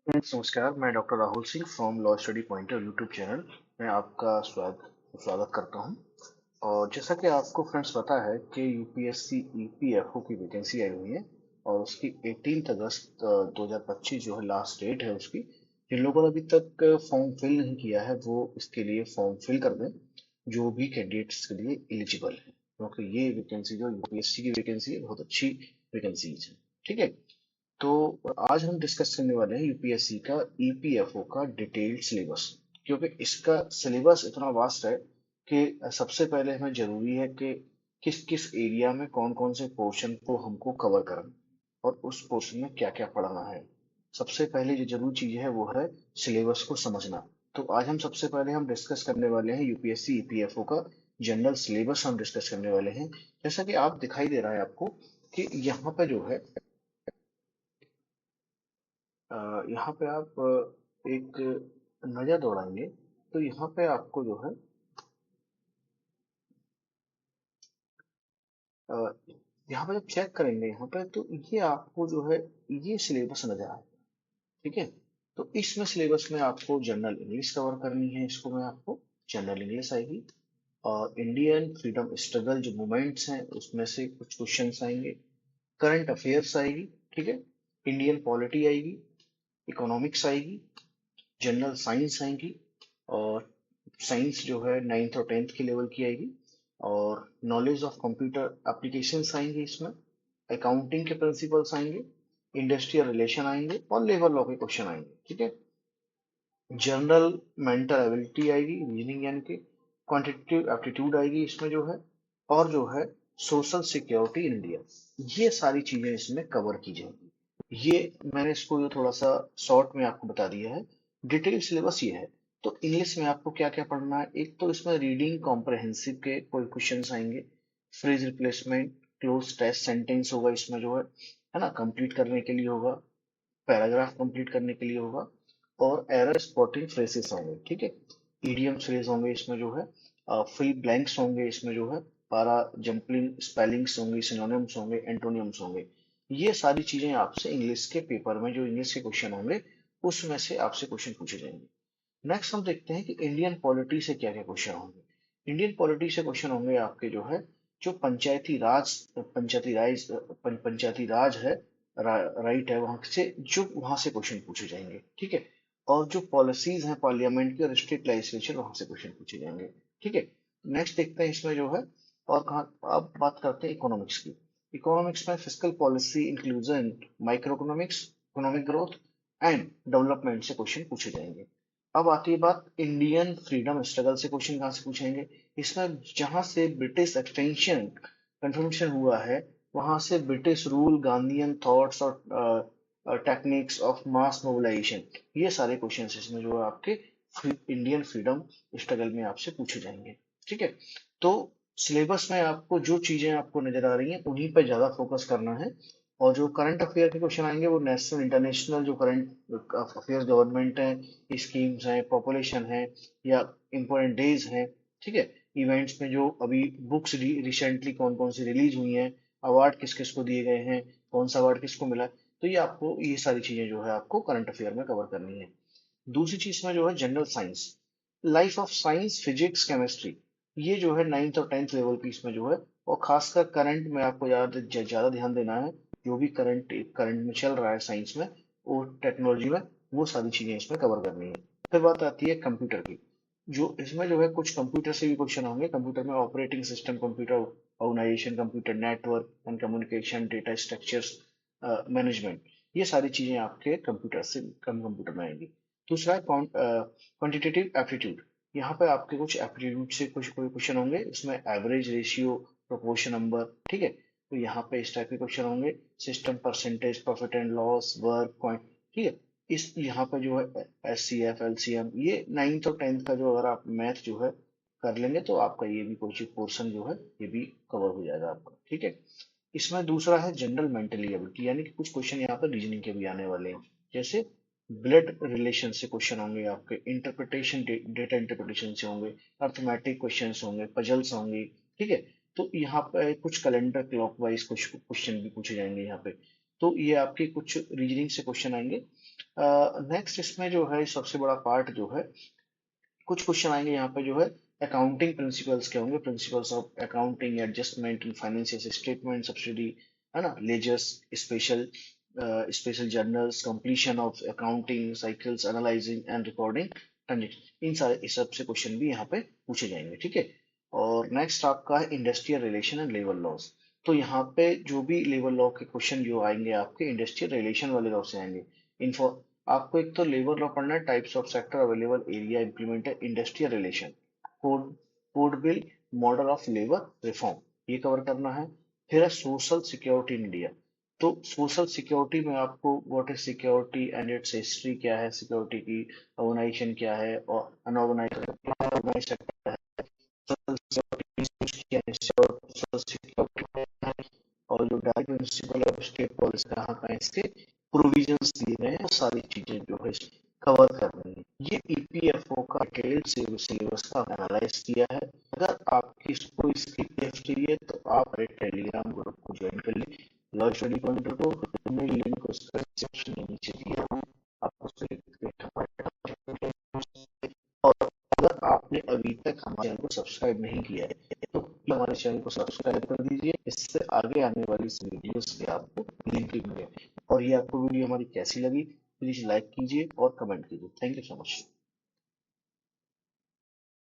Friends नमस्कार। मैं doctor Rahul Singh from law study pointer YouTube channel में आपका स्वागत स्वागत करता हूं। और जैसा कि आपको फ्रेंड्स पता है कि यूपीएससी ईपीएफओ की वैकेंसी आई हुई है और उसकी 18 अगस्त 2025 जो है लास्ट डेट है उसकी। जिन लोगों ने अभी तक फॉर्म फिल नहीं किया है वो इसके लिए फॉर्म फिल कर दें, जो भी कैंडिडेट्स के लिए एलिजिबल है, क्योंकि ये वैकेंसी जो यूपीएससी की वैकेंसी है बहुत अच्छी वैकेंसी है। ठीक है, तो आज हम डिस्कस करने वाले हैं यूपीएससी का ईपीएफओ का डिटेल्ड सिलेबस। क्योंकि इसका सिलेबस इतना वास्ट है कि सबसे पहले हमें जरूरी है कि किस किस एरिया में कौन कौन से पोर्शन को हमको कवर करना और उस पोर्शन में क्या क्या पढ़ना है। सबसे पहले जो जरूरी चीज है वो है सिलेबस को समझना। तो आज हम सबसे पहले हम डिस्कस करने वाले हैं यूपीएससी ईपीएफओ का जनरल सिलेबस हम डिस्कस करने वाले हैं। जैसा कि आप दिखाई दे रहा है आपको कि यहाँ पे जो है यहाँ पे आप एक नज़र दौड़ाएंगे तो यहाँ पे आपको जो है अ, यहाँ पे जब चेक करेंगे यहाँ पे तो ये आपको जो है ये सिलेबस नजर आए। ठीक है, तो इसमें सिलेबस में आपको जनरल इंग्लिश कवर करनी है। इसको में आपको जनरल इंग्लिश आएगी और इंडियन फ्रीडम स्ट्रगल जो मूवमेंट्स हैं उसमें से कुछ क्वेश्चंस आएंगे। करंट अफेयर्स आएगी। ठीक है, इंडियन पॉलिटी आएगी, इकोनॉमिक्स आएगी, जनरल साइंस आएंगी और साइंस जो है 9th और 10th के लेवल की आएगी। और नॉलेज ऑफ कंप्यूटर एप्लीकेशंस आएंगे इसमें, अकाउंटिंग के प्रिंसिपल्स आएंगे, इंडस्ट्रियल रिलेशन आएंगे और लेबर लॉ के क्वेश्चन आएंगे। ठीक है, जनरल मेंटल एबिलिटी आएगी, रीजनिंग यानी कि क्वांटिटेटिव एप्टीट्यूड आएगी इसमें जो है, और जो है सोशल सिक्योरिटी इन इंडिया। ये सारी चीजें इसमें कवर की जाएंगी। ये मैंने इसको जो थोड़ा सा शॉर्ट में आपको बता दिया है। डिटेल सिलेबस ये है। तो इंग्लिश में आपको क्या क्या पढ़ना है, एक तो इसमें रीडिंग कॉम्प्रहेंसिव के कोई क्वेश्चन आएंगे, phrase replacement, cloze test sentence होगा इसमें जो है ना, कंप्लीट करने के लिए होगा, पैराग्राफ कंप्लीट करने के लिए होगा, और एरर स्पॉटिंग फ्रेसेस होंगे। ठीक है, ईडियम फ्रेज होंगे इसमें जो है, फिल ब्लैंक्स होंगे इसमें जो है, पारा जंपलिंग स्पेलिंग्स होंगे, सिनोनिम्स होंगे, एंटोनियम्स होंगे। ये सारी चीजें आपसे इंग्लिश के पेपर में जो इंग्लिश के क्वेश्चन होंगे उसमें से आपसे क्वेश्चन पूछे जाएंगे। नेक्स्ट हम देखते हैं कि इंडियन पॉलिटी से क्या क्या क्वेश्चन होंगे। इंडियन पॉलिटी से क्वेश्चन होंगे आपके जो है, जो पंचायती राज है, राइट है, वहां से जो वहां से क्वेश्चन पूछे जाएंगे। ठीक है, और जो पॉलिसीज हैं पार्लियामेंट की और स्टेट लेजिस्लेचर वहां से क्वेश्चन पूछे जाएंगे। ठीक है, नेक्स्ट देखते हैं इसमें जो है, और कहा अब बात करते हैं इकोनॉमिक्स की। इकोनॉमिक्स में fiscal policy, inclusion, micro economics, economic growth and development से क्वेश्चन पूछे जाएंगे। अब आती है बात इंडियन फ्रीडम स्ट्रगल से क्वेश्चन कहाँ से पूछेंगे। इसमें जहां से ब्रिटिश एक्सटेंशन कन्फर्मेशन हुआ है वहां से ब्रिटिश रूल, गांधीयन थॉट्स और टेक्निक्स ऑफ मास मोबिलाइजेशन, ये सारे क्वेश्चन इसमें जो है आपके इंडियन फ्रीडम स्ट्रगल में आपसे पूछे जाएंगे। ठीक है, तो सिलेबस में आपको जो चीजें आपको नजर आ रही हैं उन्हीं पर ज्यादा फोकस करना है। और जो करंट अफेयर के क्वेश्चन आएंगे वो नेशनल इंटरनेशनल जो करंट अफेयर गवर्नमेंट है, स्कीम्स हैं, पॉपुलेशन है, या इम्पोर्टेंट डेज हैं। ठीक है, इवेंट्स में जो अभी बुक्स रिसेंटली कौन कौन सी रिलीज हुई हैं, अवार्ड किस किस को दिए गए हैं, कौन सा अवार्ड किसको मिला, तो ये आपको ये सारी चीजें जो है आपको करंट अफेयर में कवर करनी है। दूसरी चीज में जो है general science, life of science, physics, chemistry, ये जो है 9th और 10th लेवल की इसमें जो है, और खासकर करंट में आपको ज्यादा ध्यान देना है। जो भी करंट करंट में चल रहा है साइंस में, वो टेक्नोलॉजी में, वो सारी चीजें इसमें कवर करनी है। फिर बात आती है कंप्यूटर की, जो इसमें जो है कुछ कंप्यूटर से भी क्वेश्चन होंगे। कंप्यूटर में operating system, computer organisation, computer network and communication, data structures, management, ये सारी चीजें आपके कंप्यूटर से कंप्यूटर में आएंगी। दूसरा है क्वांटिटेटिव एप्टीट्यूड। यहाँ पे आपके कुछ एप्टीट्यूड से कुछ कोई क्वेश्चन होंगे, इसमें एवरेज, रेशियो, प्रोपोर्शन नंबर। ठीक है, तो यहाँ पे इस टाइप के क्वेश्चन होंगे। System, percentage, profit and loss, work point. ठीक है, इस यहाँ पे जो है SCF, LCM, ये 9th और 10th का जो अगर आप मैथ जो है कर लेंगे तो आपका ये भी कुछ पोर्शन जो है ये भी कवर हो जाएगा आपका। ठीक है, इसमें दूसरा है जनरल मेंटली एबिलिटी, यानी कि कुछ क्वेश्चन यहाँ पर रीजनिंग के भी आने वाले हैं। जैसे ब्लड रिलेशन से क्वेश्चन होंगे आपके, इंटरप्रिटेशन, डेटा इंटरप्रिटेशन से होंगे, अर्थमेटिक क्वेश्चंस होंगे, पजल्स होंगी। ठीक है, तो यहाँ पे कुछ कैलेंडर क्लॉकवाइज कुछ क्वेश्चन भी पूछे जाएंगे यहाँ पे। तो ये आपके कुछ रीजनिंग से क्वेश्चन आएंगे। नेक्स्ट इसमें जो है सबसे बड़ा पार्ट जो है, कुछ क्वेश्चन आएंगे यहाँ पे जो है अकाउंटिंग प्रिंसिपल्स के होंगे, principles of accounting, adjustment in financial statement, subsidy, है ना, ledgers, special special journals, completion of accounting cycles, analysing and recording transaction, इन सारे इस सब से क्वेश्चन भी यहाँ पे पूछे जाएंगे, ठीक है। और नेक्स्ट आपका है industrial relation and labour laws. तो यहाँ पे जो भी लेबर लॉ के क्वेश्चन जो आएंगे आपके इंडस्ट्रियल रिलेशन वाले लॉ से आएंगे। इन्फो आपको एक तो लेबर लॉ पढ़ना है, types of sector available area implemented, industrial relation, code code bill, model of labour reform, ये कवर करना है। फिर है सोशल सिक्योरिटी इन इंडिया। तो सोशल सिक्योरिटी में आपको what is security and it's history, क्या है सिक्योरिटी की, ऑर्गेनाइजेशन क्या है और अनऑर्गेनाइज सेक्टर है, सोशल सिक्योरिटी क्या है, सोशल सिक्योरिटी और जो direct principle of state policy कहाँ कहाँ इसके प्रोविजंस दिए गए हैं, वो सारी चीजें जो है कवर कर रही है। ये ईपीएफओ का डिटेल्ड सिलेबस का एनालाइज किया है। अगर आपकी इसको इसकी पीडीएफ चाहिए तो आप हमारे टेलीग्राम ग्रुप को ज्वाइन कर लीजिए, लॉ स्टडी पॉइंट को, मैं लिंक उसका डिस्क्रिप्शन में नीचे दिया हूँ, आप उससे और अगर आपने अभी तक हमारे चैनल को सब्सक्राइब नहीं किया है तो हमारे चैनल को सब्सक्राइब कर दीजिए, इससे आगे आने वाली वीडियोस के आपको लिंक भी मिले। और ये आपको वीडियो हमारी कैसी लगी प्लीज लाइक कीजिए और कमेंट कीजिए। Thank you so much.